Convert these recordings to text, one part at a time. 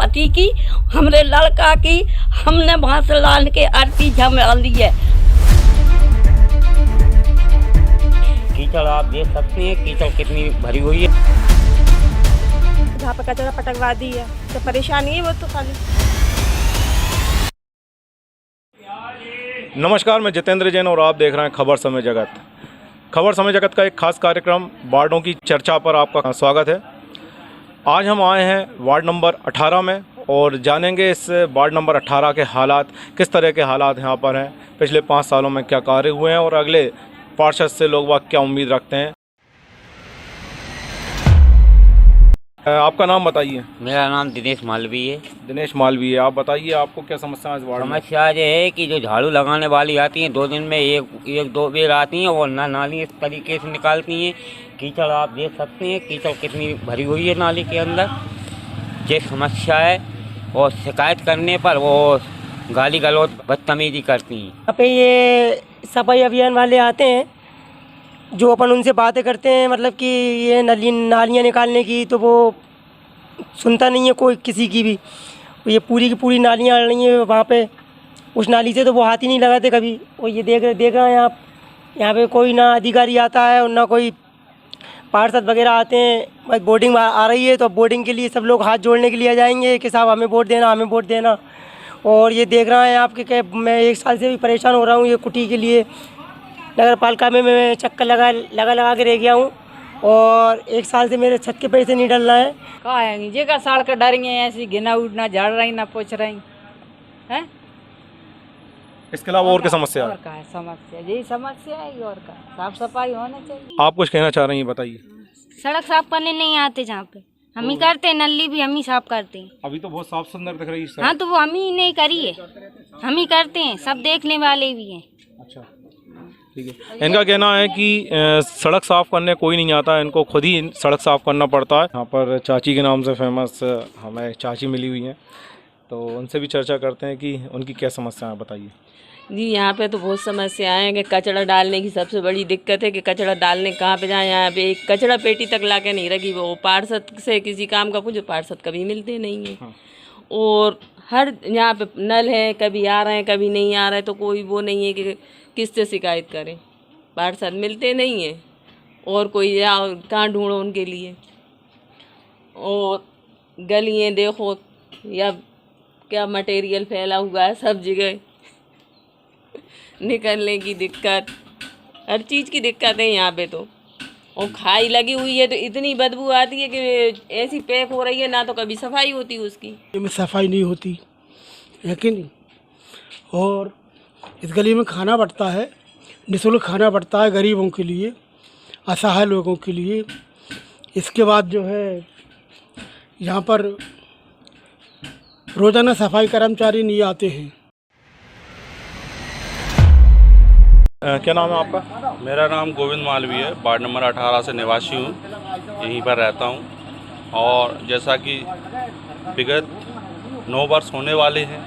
चाची की, हमरे लड़का की, हमने वहाँ से लान के आरती झमा ली है। कीचड़ आप देख सकते हैं, कीचड़ कितनी भरी हुई है। जहाँ पे कचरा पटकवा दी है तो परेशानी है वो तो खाली। नमस्कार, मैं जितेंद्र जैन और आप देख रहे हैं खबर समय जगत। खबर समय जगत का एक खास कार्यक्रम वार्डों की चर्चा पर आपका स्वागत है। आज हम आए हैं वार्ड नंबर 18 में और जानेंगे इस वार्ड नंबर 18 के हालात, किस तरह के हालात यहाँ पर हैं, पिछले 5 सालों में क्या कार्य हुए हैं और अगले पार्षद से लोग वाग क्या उम्मीद रखते हैं। आपका नाम बताइए। मेरा नाम दिनेश मालवी है। दिनेश मालवी है। आप बताइए, आपको क्या समस्या है इस वार्ड में? समस्या ये है कि जो झाड़ू लगाने वाली आती हैं 2 दिन में एक दो बेर आती हैं और नाली इस तरीके से निकालती हैं। कीचड़ आप देख सकते हैं, कीचड़ कितनी भरी हुई है नाली के अंदर। ये समस्या है और शिकायत करने पर वो गाली गलौज बदतमीजी करती हैं। यहाँ पे ये सफाई अभियान वाले आते हैं, जो अपन उनसे बातें करते हैं मतलब कि ये नालियाँ निकालने की, तो वो सुनता नहीं है कोई किसी की भी। ये पूरी की पूरी नालियाँ आ रही हैं वहाँ पे, उस नाली से तो वो हाथ ही नहीं लगाते कभी। और ये देख रहे हैं आप, यहाँ पे कोई ना अधिकारी आता है और ना कोई पार्षद वगैरह आते हैं। बस बोर्डिंग आ रही है तो अब बोर्डिंग के लिए सब लोग हाथ जोड़ने के लिए आ जाएंगे कि साहब हमें वोट देना, हमें वोट देना। और ये देख रहा है आपके मैं 1 साल से भी परेशान हो रहा हूँ ये कुटी के लिए। नगर पालिका में मैं चक्कर लगा के रह गया हूँ और 1 साल से मेरे छत के पैसे नहीं डल रहे हैं। कहाँ है जे का साड़ कर डरेंगे ऐसी घिना उड़ना झाड़ रही ना पोछ रही है। इसके अलावा और क्या समस्या है? और का है समस्या, यही समस्या है और का साफ सफाई होना चाहिए। आप कुछ कहना चाह रही हैं, बताइए। सड़क साफ करने नहीं आते जहाँ पे, हम ही करते हैं, नली भी हम ही साफ करते हैं। अभी तो बहुत साफ सुंदर दिख रही है। हाँ तो वो हम ही नहीं करी है, हम ही करते हैं, सब देखने वाले भी हैं। अच्छा, ठीक है। इनका कहना है कि सड़क साफ़ करने कोई नहीं आता, इनको खुद ही सड़क साफ़ करना पड़ता है। यहाँ पर चाची के नाम से फेमस हमें चाची मिली हुई हैं, तो उनसे भी चर्चा करते हैं कि उनकी क्या समस्या है, बताइए। जी यहाँ पे तो बहुत समस्याएं हैं कि कचरा डालने की सबसे बड़ी दिक्कत है कि कचरा डालने कहाँ पे जाएँ। यहाँ पे एक कचरा पेटी तक ला के नहीं रखी, वो पार्षद से किसी काम का पूछो, पार्षद कभी मिलते नहीं हैं। हाँ। और हर यहाँ पे नल है, कभी आ रहे हैं कभी नहीं आ रहे, तो कोई वो नहीं है कि किससे शिकायत करें। पार्षद मिलते नहीं हैं और कोई कहाँ ढूंढो उनके लिए। और गलियाँ देखो या क्या मटेरियल फैला हुआ है सब जगह, निकलने की दिक्कत, हर चीज़ की दिक्कत है यहाँ पे तो। और खाई लगी हुई है तो इतनी बदबू आती है कि ऐसी पैक हो रही है, ना तो कभी सफाई होती उसकी। में सफाई नहीं होती है कि नहीं। और इस गली में खाना बंटता है, निःशुल्क खाना बंटता है गरीबों के लिए, असहाय लोगों के लिए। इसके बाद जो है यहाँ पर रोज़ाना सफाई कर्मचारी नहीं आते हैं। क्या नाम है आपका? मेरा नाम गोविंद मालवी है। वार्ड नंबर 18 से निवासी हूँ, यहीं पर रहता हूँ। और जैसा कि विगत 9 वर्ष होने वाले हैं,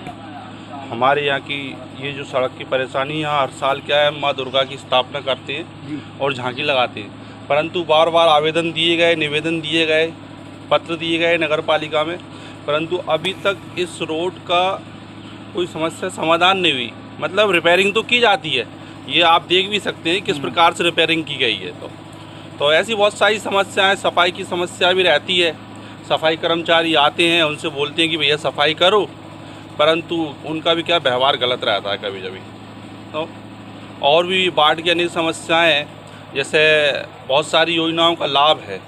हमारे यहाँ की ये जो सड़क की परेशानी, यहाँ हर साल क्या है, माँ दुर्गा की स्थापना करते हैं और झांकी लगाते हैं, परंतु बार बार आवेदन दिए गए, निवेदन दिए गए, पत्र दिए गए नगर पालिका में, परंतु अभी तक इस रोड का कोई समस्या समाधान नहीं हुई। मतलब रिपेयरिंग तो की जाती है, ये आप देख भी सकते हैं किस प्रकार से रिपेयरिंग की गई है। तो ऐसी बहुत सारी समस्याएं, सफाई की समस्या भी रहती है। सफाई कर्मचारी आते हैं, उनसे बोलते हैं कि भैया सफाई करो, परंतु उनका भी क्या व्यवहार गलत रहता है कभी कभी। तो और भी वार्ड की अनेक समस्याएं हैं, जैसे बहुत सारी योजनाओं का लाभ है,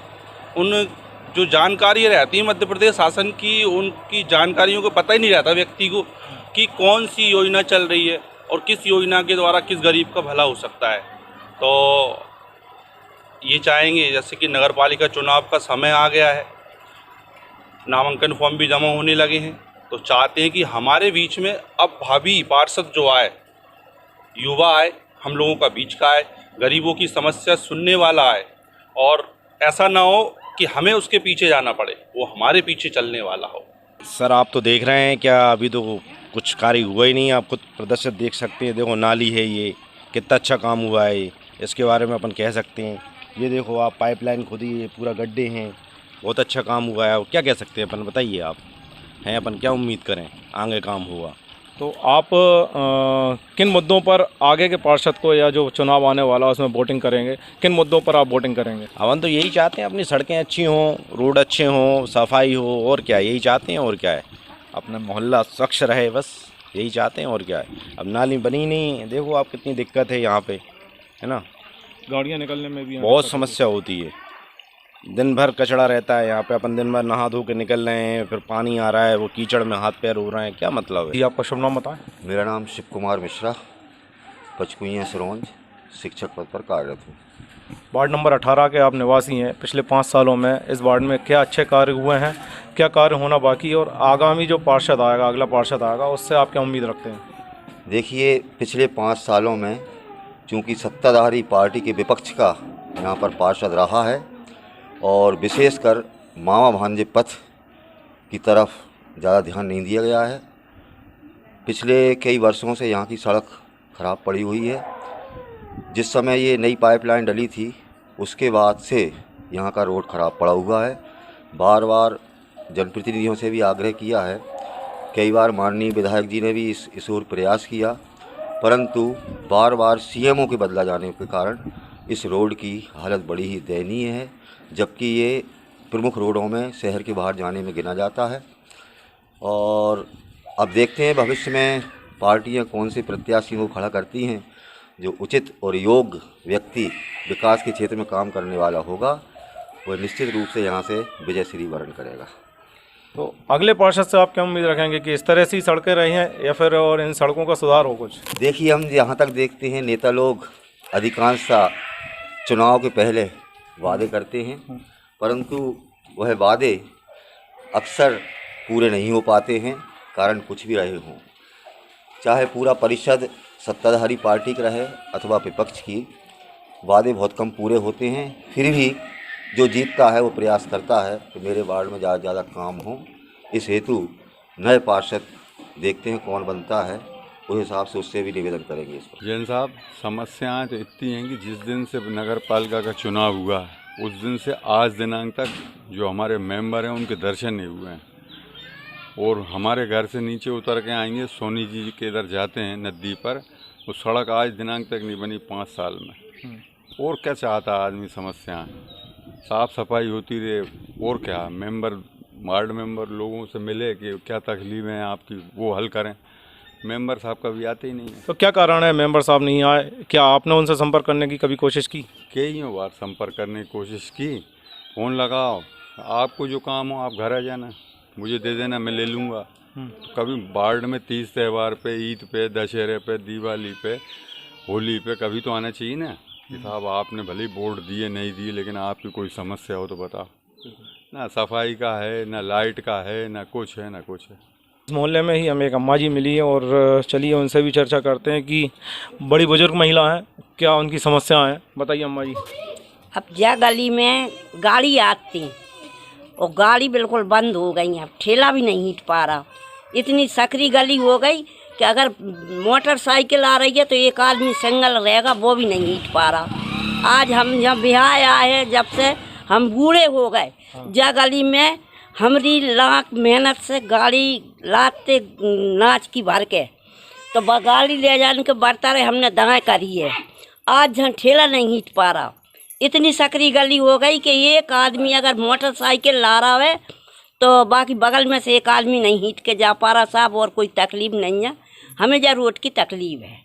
उन जो जानकारी रहती है मध्य प्रदेश शासन की, उनकी जानकारियों को पता ही नहीं रहता व्यक्ति को कि कौन सी योजना चल रही है और किस योजना के द्वारा किस गरीब का भला हो सकता है। तो ये चाहेंगे, जैसे कि नगर पालिका चुनाव का समय आ गया है, नामांकन फॉर्म भी जमा होने लगे हैं, तो चाहते हैं कि हमारे बीच में अब भावी पार्षद जो आए, युवा आए, हम लोगों का बीच का आए, गरीबों की समस्या सुनने वाला आए, और ऐसा ना हो कि हमें उसके पीछे जाना पड़े, वो हमारे पीछे चलने वाला हो। सर आप तो देख रहे हैं, क्या अभी तो कुछ कार्य हुआ ही नहीं। आप खुद प्रदर्शित देख सकते हैं, देखो नाली है, ये कितना अच्छा काम हुआ है, इसके बारे में अपन कह सकते हैं। ये देखो आप, पाइपलाइन खुदी है, पूरा गड्ढे हैं, बहुत अच्छा काम हुआ है। क्या कह सकते हैं अपन, बताइए आप। हैं, अपन क्या उम्मीद करें, आगे काम हुआ। तो आप किन मुद्दों पर आगे के पार्षद को या जो चुनाव आने वाला है उसमें वोटिंग करेंगे, किन मुद्दों पर आप वोटिंग करेंगे? अपन तो यही चाहते हैं, अपनी सड़कें अच्छी हों, रोड अच्छे हों, सफाई हो, और क्या यही चाहते हैं। और क्या है, अपना मोहल्ला स्वच्छ रहे, बस यही चाहते हैं। और क्या है, अब नाली बनी नहीं, देखो आप कितनी दिक्कत है यहाँ पे, है ना, गाड़ियाँ निकलने में भी बहुत समस्या होती है। दिन भर कचड़ा रहता है यहाँ पे, अपन दिन भर नहा धो के निकल रहे हैं, फिर पानी आ रहा है, वो कीचड़ में हाथ पैर हो रहे हैं, क्या मतलब है। जी आपका शुभ नाम बताएं। मेरा नाम शिव कुमार मिश्रा, पचकुइयाँ सिरोंज, शिक्षक पद पर कार्यरत हूँ। वार्ड नंबर 18 के आप निवासी हैं। पिछले 5 सालों में इस वार्ड में क्या अच्छे कार्य हुए हैं, क्या कार्य होना बाकी है, और आगामी जो पार्षद आएगा, अगला पार्षद आएगा, उससे आप क्या उम्मीद रखते हैं? देखिए, पिछले 5 सालों में चूँकि सत्ताधारी पार्टी के विपक्ष का यहाँ पर पार्षद रहा है और विशेषकर मामा भांजे पथ की तरफ ज़्यादा ध्यान नहीं दिया गया है। पिछले कई वर्षों से यहाँ की सड़क ख़राब पड़ी हुई है। जिस समय ये नई पाइपलाइन डली थी उसके बाद से यहाँ का रोड ख़राब पड़ा हुआ है। बार बार जनप्रतिनिधियों से भी आग्रह किया है, कई बार माननीय विधायक जी ने भी इस ओर प्रयास किया, परंतु बार बार सीएमओ के बदला जाने के कारण इस रोड की हालत बड़ी ही दयनीय है, जबकि ये प्रमुख रोडों में शहर के बाहर जाने में गिना जाता है। और अब देखते हैं भविष्य में पार्टियां कौन से प्रत्याशी को खड़ा करती हैं। जो उचित और योग्य व्यक्ति विकास के क्षेत्र में काम करने वाला होगा वह निश्चित रूप से यहाँ से विजय श्री वरण करेगा। तो अगले पार्षद से आप क्या उम्मीद रखेंगे कि इस तरह से सड़कें रही हैं या फिर और इन सड़कों का सुधार हो कुछ? देखिए, हम जहाँ तक देखते हैं नेता लोग अधिकांशतः चुनाव के पहले वादे करते हैं, परंतु वह वादे अक्सर पूरे नहीं हो पाते हैं, कारण कुछ भी रहे हों। चाहे पूरा परिषद सत्ताधारी पार्टी का रहे अथवा विपक्ष की, वादे बहुत कम पूरे होते हैं। फिर भी जो जीतता है वो प्रयास करता है कि मेरे वार्ड में ज़्यादा से ज़्यादा काम हो। इस हेतु नए पार्षद देखते हैं कौन बनता है, उस हिसाब से उससे भी निवेदन करेंगे। इस पर जैन साहब, समस्याएं तो इतनी हैं कि जिस दिन से नगर पालिका का चुनाव हुआ है उस दिन से आज दिनांक तक जो हमारे मेंबर हैं उनके दर्शन नहीं हुए हैं। और हमारे घर से नीचे उतर के आएंगे, सोनी जी के इधर जाते हैं नदी पर, वो सड़क आज दिनांक तक नहीं बनी 5 साल में। और क्या चाहता आदमी, समस्याएँ साफ़ सफाई होती रहे, और क्या मेंबर वार्ड मेंबर लोगों से मिले कि क्या तकलीफ़ है आपकी, वो हल करें। मेंबर साहब कभी आते ही नहीं है। तो क्या कारण है मेंबर साहब नहीं आए? क्या आपने उनसे संपर्क करने की कभी कोशिश की? कई बार संपर्क करने की कोशिश की, फ़ोन लगाओ, आपको जो काम हो आप घर आ जाना, मुझे दे देना, मैं ले लूँगा। तो कभी वार्ड में 30 त्यौहार पे, ईद पे, दशहरे पे, दिवाली पे, होली पे कभी तो आना चाहिए ना कि साहब आपने भले ही बोर्ड दिए नहीं दिए, लेकिन आपकी कोई समस्या हो तो बताओ। ना सफाई का है, ना लाइट का है, ना कुछ है, ना कुछ है। इस मोहल्ले में ही हमें एक अम्मा जी मिली है और चलिए उनसे भी चर्चा करते हैं कि बड़ी बुजुर्ग महिला हैं, क्या उनकी समस्या है। बताइए अम्मा जी। अब जा गली में गाड़ी आती और गाड़ी बिल्कुल बंद हो गई है, अब ठेला भी नहीं हिट पा रहा। इतनी सकरी गली हो गई कि अगर मोटरसाइकिल आ रही है तो एक आदमी सिंगल रहेगा, वो भी नहीं हिट पा रहा। आज हम जब बिहार आए हैं, जब से हम बूढ़े हो गए, जा गली में हमारी लाख मेहनत से गाड़ी लाते नाच की भर के, तो गाड़ी ले जाने के बढ़ता रहे, हमने दाएँ करी है। आज जहाँ ठेला नहीं हिट पा रहा, इतनी सकरी गली हो गई कि एक आदमी अगर मोटरसाइकिल ला रहा है तो बाकी बगल में से एक आदमी नहीं हिट के जा पा रहा साहब। और कोई तकलीफ नहीं है, हमें जा रोड की तकलीफ है,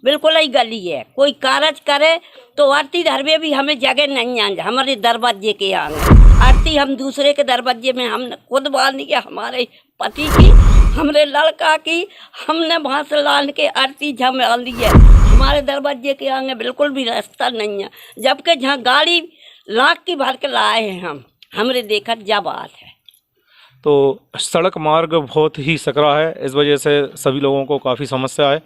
बिल्कुल ही गली है। कोई कारज करे तो आरती धरवे भी हमें जगह नहीं आ, हमारे दरवाजे के आगे आरती हम दूसरे के दरवाजे में हमने खुद बांधी है, हमारे पति की, हमारे लड़का की, हमने वहाँ से लान के आरती जम ली है। हमारे दरवाजे के आगे बिल्कुल भी रास्ता नहीं है, जबकि जहाँ गाड़ी लाख की भर के लाए हैं हम, हमारे देखा जा बात है। तो सड़क मार्ग बहुत ही सकरा है, इस वजह से सभी लोगों को काफ़ी समस्या है।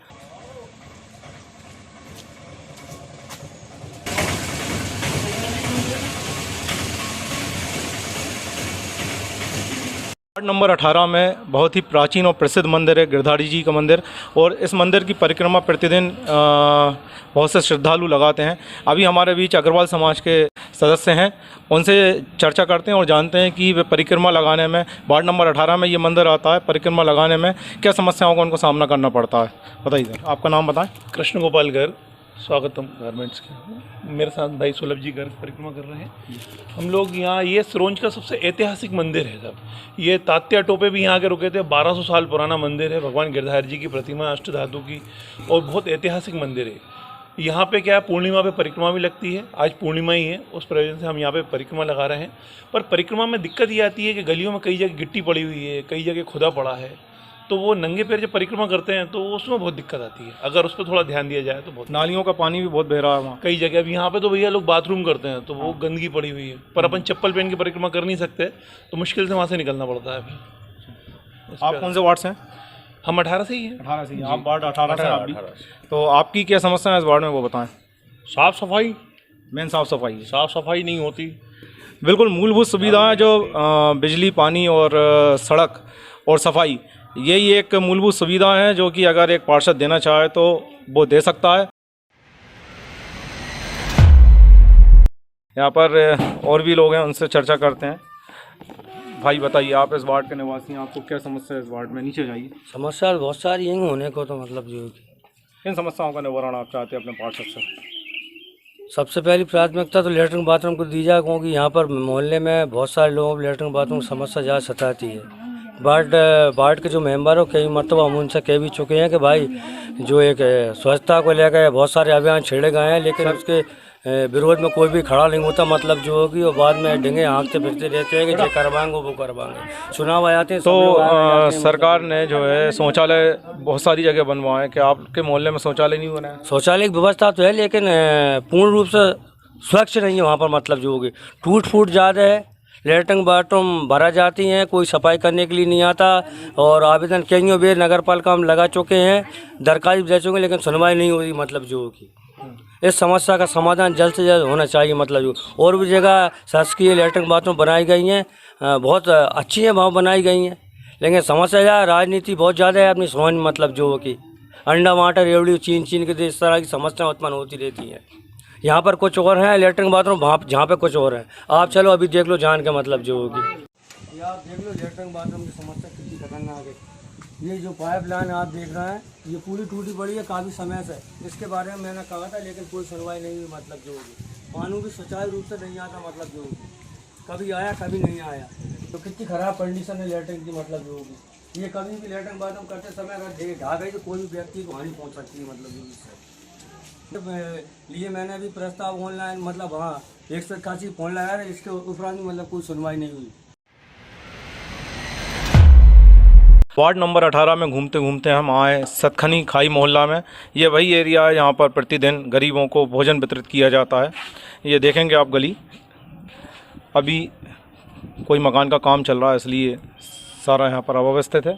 वार्ड नंबर 18 में बहुत ही प्राचीन और प्रसिद्ध मंदिर है गिरधारी जी का मंदिर, और इस मंदिर की परिक्रमा प्रतिदिन बहुत से श्रद्धालु लगाते हैं। अभी हमारे बीच अग्रवाल समाज के सदस्य हैं, उनसे चर्चा करते हैं और जानते हैं कि वे परिक्रमा लगाने में, वार्ड नंबर 18 में ये मंदिर आता है, परिक्रमा लगाने में क्या समस्याओं का उनको सामना करना पड़ता है। बताइए सर, आपका नाम बताएं। कृष्ण गोपाल गर्ग, स्वागतम गारमेंट्स के। मेरे साथ भाई सुलभ जी गर्ग परिक्रमा कर रहे हैं। हम लोग यहाँ, ये सिरोंज का सबसे ऐतिहासिक मंदिर है सर। ये तात्या टोपे भी यहाँ के रुके थे। 1200 साल पुराना मंदिर है। भगवान गिरधारी जी की प्रतिमा, अष्टधातु की, और बहुत ऐतिहासिक मंदिर है। यहाँ पे क्या है, पूर्णिमा पे परिक्रमा भी लगती है। आज पूर्णिमा ही है, उस प्रयोजन से हम यहाँ पे परिक्रमा लगा रहे हैं। पर परिक्रमा में दिक्कत ये आती है कि गलियों में कई जगह गिट्टी पड़ी हुई है, कई जगह खुदा पड़ा है, तो वो नंगे पैर जब परिक्रमा करते हैं तो उसमें बहुत दिक्कत आती है। अगर उस पर थोड़ा ध्यान दिया जाए तो बहुत। नालियों का पानी भी बहुत बह रहा है वहाँ कई जगह। अब यहाँ पे तो भैया लोग बाथरूम करते हैं तो वो गंदगी पड़ी हुई है, पर अपन चप्पल पहन के परिक्रमा कर नहीं सकते, तो मुश्किल से वहाँ से निकलना पड़ता है फिर। आप कौन से वार्ड से हैं? हम 18 से ही हैं। 18 से ही। आप वार्ड 18 से आप भी। तो आपकी क्या समस्या है इस वार्ड में, वो बताएं। साफ़ सफाई, मेन साफ़ सफाई। साफ़ सफाई नहीं होती। बिल्कुल मूलभूत सुविधाएं जो बिजली, पानी और सड़क और सफाई, यही एक मूलभूत सुविधा है जो कि अगर एक पार्षद देना चाहे तो वो दे सकता है। यहाँ पर और भी लोग हैं, उनसे चर्चा करते हैं। भाई बताइए, आप इस वार्ड के निवासी हैं, आपको क्या समस्या है इस वार्ड में? नीचे जाइए। समस्या बहुत सारी यहीं होने को, तो मतलब जो किन समस्याओं का निवारण आप चाहते हैं अपने पार्षद से? सबसे पहली प्राथमिकता तो लेटरिन बाथरूम को दी जाए, क्योंकि यहाँ पर मोहल्ले में बहुत सारे लोगों को लेटरिन बाथरूम की समस्या ज़्यादा सताती है। वार्ड के जो मेंबर हो, कई मरतबा हम उनसे कह भी चुके हैं कि भाई जो एक स्वच्छता को लेकर बहुत सारे अभियान छेड़े गए हैं, लेकिन उसके विरोध में कोई भी खड़ा नहीं होता। मतलब जो होगी वो बाद में डेंगे हाँकते फिरते रहते हैं कि जो करवाएंगे वो करवाएंगे। चुनाव आते हैं तो सरकार ने जो है शौचालय बहुत सारी जगह बनवाए, कि आपके मोहल्ले में शौचालय नहीं बना है? शौचालय की व्यवस्था तो है, लेकिन पूर्ण रूप से स्वच्छ नहीं है वहाँ पर। मतलब जो होगी टूट फूट ज़्यादा है, लेटरिन बाथरूम भरा जाती हैं, कोई सफाई करने के लिए नहीं आता। और आवेदन कईयों बेर नगर पालिका हम लगा चुके हैं, दरखास्त भी दे चुके हैं, लेकिन सुनवाई नहीं हो रही। मतलब जो होगी इस समस्या का समाधान जल्द से जल्द होना चाहिए। मतलब जो और भी जगह शासकीय लेटरिन बाथरूम बनाई गई हैं, बहुत अच्छी हैं, वहाँ बनाई गई हैं, लेकिन समस्या है राजनीति बहुत ज़्यादा है अपनी सोच। मतलब जो होगी अंडा वाटर रेवड़ी छीन के इस तरह की समस्या उत्पन्न होती रहती हैं। यहाँ पर कुछ और हैं लेटरिन बाथरूम, वहाँ जहाँ पे कुछ और हैं। आप चलो अभी देख लो जान के। मतलब जो होगी आप देख लो लेटरिन बाथरूम की समस्या कितनी खतरनाक है। ये जो पाइप लाइन आप देख रहे हैं, ये पूरी टूटी पड़ी है काफ़ी समय से। इसके बारे में मैंने कहा था, लेकिन कोई सुनवाई नहीं हुई। मतलब जो होगी पानी भी सुचारू रूप से नहीं आता। मतलब जो होगी कभी आया कभी नहीं आया, तो कितनी ख़राब कंडीशन है लेटरिन की। मतलब जो होगी ये कभी भी लेटरिन बाथरूम करते समय अगर ढा गई तो कोई भी व्यक्ति को हानि पहुँच सकती है। मतलब जो इससे लिए मैंने अभी प्रस्ताव ऑनलाइन, मतलब हाँ 181 फ़ोन लगाया था, इसके उपरांत मतलब कोई सुनवाई नहीं हुई। वार्ड नंबर 18 में घूमते घूमते हम आए सतखनी खाई मोहल्ला में। ये वही एरिया है जहाँ पर प्रतिदिन गरीबों को भोजन वितरित किया जाता है। ये देखेंगे आप गली, अभी कोई मकान का काम चल रहा है इसलिए सारा यहाँ पर अव्यवस्थित है।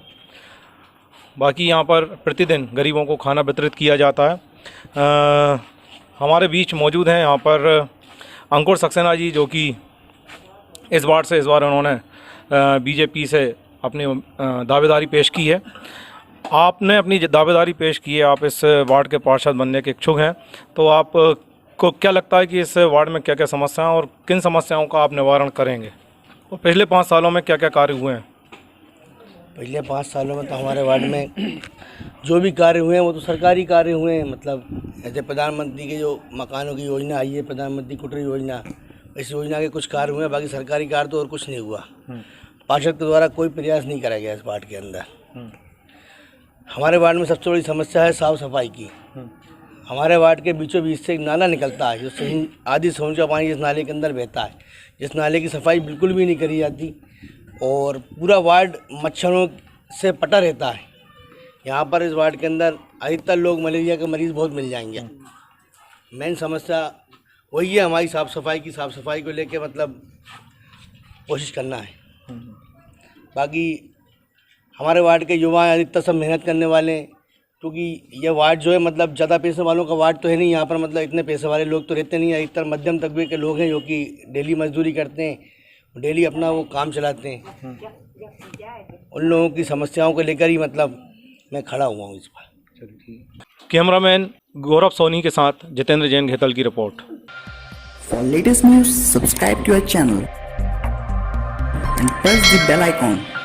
बाकी यहाँ पर प्रतिदिन गरीबों को खाना वितरित किया जाता है। हमारे बीच मौजूद हैं यहाँ पर अंकुर सक्सेना जी, जो कि इस वार्ड से इस बार उन्होंने बीजेपी से अपनी दावेदारी पेश की है। आपने अपनी दावेदारी पेश की है, आप इस वार्ड के पार्षद बनने के इच्छुक हैं, तो आपको क्या लगता है कि इस वार्ड में क्या क्या समस्याएं और किन समस्याओं का आप निवारण करेंगे? और पिछले 5 सालों में क्या क्या कार्य हुए हैं? पिछले 5 सालों में तो हमारे वार्ड में जो भी कार्य हुए हैं वो तो सरकारी कार्य हुए हैं। मतलब ऐसे प्रधानमंत्री के जो मकानों की योजना आई है, प्रधानमंत्री कुटीर योजना, इस योजना के कुछ कार्य हुए हैं, बाकी सरकारी कार्य तो और कुछ नहीं हुआ। पार्षद के द्वारा कोई प्रयास नहीं करा गया इस वार्ड के अंदर। हमारे वार्ड में सबसे बड़ी समस्या है साफ़ सफाई की। हमारे वार्ड के बीचों बीच से एक नाला निकलता है, जो आधी सोन का पानी इस नाले के अंदर बहता है। जिस नाले की सफाई बिल्कुल भी नहीं करी जाती और पूरा वार्ड मच्छरों से पटा रहता है। यहाँ पर इस वार्ड के अंदर अधिकतर लोग मलेरिया के मरीज़ बहुत मिल जाएंगे। मेन समस्या वही है हमारी साफ़ सफाई की। साफ़ सफाई को लेके मतलब कोशिश करना है। बाकी हमारे वार्ड के युवा अधिकतर सब मेहनत करने वाले हैं, क्योंकि यह वार्ड जो है मतलब ज़्यादा पैसे वालों का वार्ड तो है नहीं। यहाँ पर मतलब इतने पैसे वाले लोग तो रहते नहीं हैं। अधिकतर मध्यम तबके के लोग हैं जो कि डेली मजदूरी करते हैं, डेली अपना वो काम चलाते हैं। उन लोगों की समस्याओं को लेकर ही मतलब मैं खड़ा हुआ हूँ इस पर। कैमरामैन गौरव सोनी के साथ जितेंद्र जैन घेतल की report. For latest news, subscribe to our channel and press the bell icon.